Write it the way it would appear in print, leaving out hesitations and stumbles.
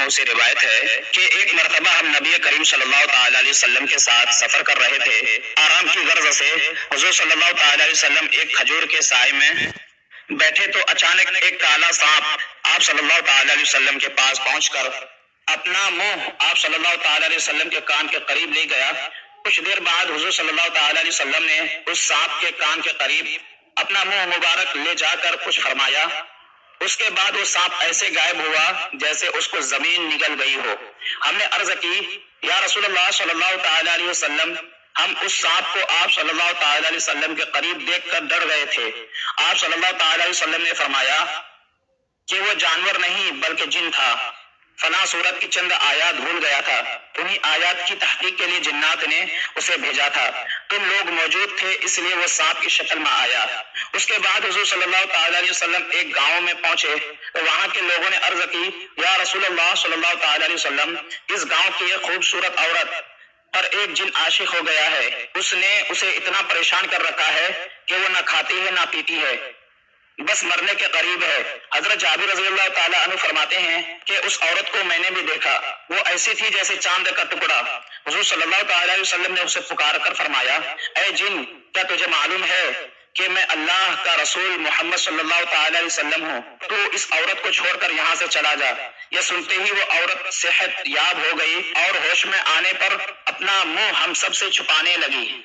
عنہ سے روایت ہے کہ ایک مرتبہ ہم نبی کریم صلی اللہ تعالی علیہ وسلم کے ساتھ سفر کر رہے تھے۔ آرام کی غرض سے حضور صلی اللہ تعالی علیہ وسلم ایک کھجور کے سائے میں بیٹھے تو اچانک ایک کالا سانپ آپ صلی اللہ تعالی علیہ وسلم کے پاس پہنچ کر اپنا منہ آپ صلی اللہ تعالی علیہ وسلم کے کان کے قریب لے گیا۔ کچھ دیر بعد حضور صلی اللہ تعالی علیہ وسلم نے اس سانپ کے کان کے قریب اپنا منہ مبارک لے جا کر کچھ فرمایا۔ اس کے بعد وہ سانپ ایسے غائب ہوا جیسے اس کو زمین نگل گئی ہو۔ ہم نے عرض کی یا رسول اللہ صلی اللہ تعالی علیہ وسلم، ہم اس سانپ کو آپ صلی اللہ تعالی علیہ وسلم کے قریب دیکھ کر ڈر گئے تھے۔ آپ صلی اللہ تعالی علیہ وسلم نے فرمایا کہ وہ جانور نہیں بلکہ جن تھا، فلاں صورت کی چند آیات بھول گیا تھا، انہی آیات کی تحقیق کے لیے جنات نے اسے بھیجا تھا، تم لوگ موجود تھے اس لیے وہ سانپ کی شکل میں آیا۔ اس کے بعد حضور صلی اللہ تعالی علیہ وسلم ایک گاؤں میں پہنچے تو وہاں کے لوگوں نے عرض کی یا رسول اللہ صلی اللہ تعالی علیہ وسلم، اس گاؤں کی ایک خوبصورت عورت پر ایک جن عاشق ہو گیا ہے، اس نے اسے اتنا پریشان کر رکھا ہے کہ وہ نہ کھاتی ہے نہ پیتی ہے، بس مرنے کے قریب ہے۔ حضرت جابر رضی اللہ تعالیٰ عنہ فرماتے ہیں کہ اس عورت کو میں نے بھی دیکھا، وہ ایسی تھی جیسے چاند کا ٹکڑا۔ حضور صلی اللہ تعالیٰ علیہ وسلم نے اسے پکار کر فرمایا اے جن، کیا تجھے معلوم ہے کہ میں اللہ کا رسول محمد صلی اللہ تعالیٰ علیہ وسلم ہوں؟ تو اس عورت کو چھوڑ کر یہاں سے چلا جا۔ یہ سنتے ہی وہ عورت صحت یاب ہو گئی اور ہوش میں آنے پر اپنا منہ ہم سب سے چھپانے لگی۔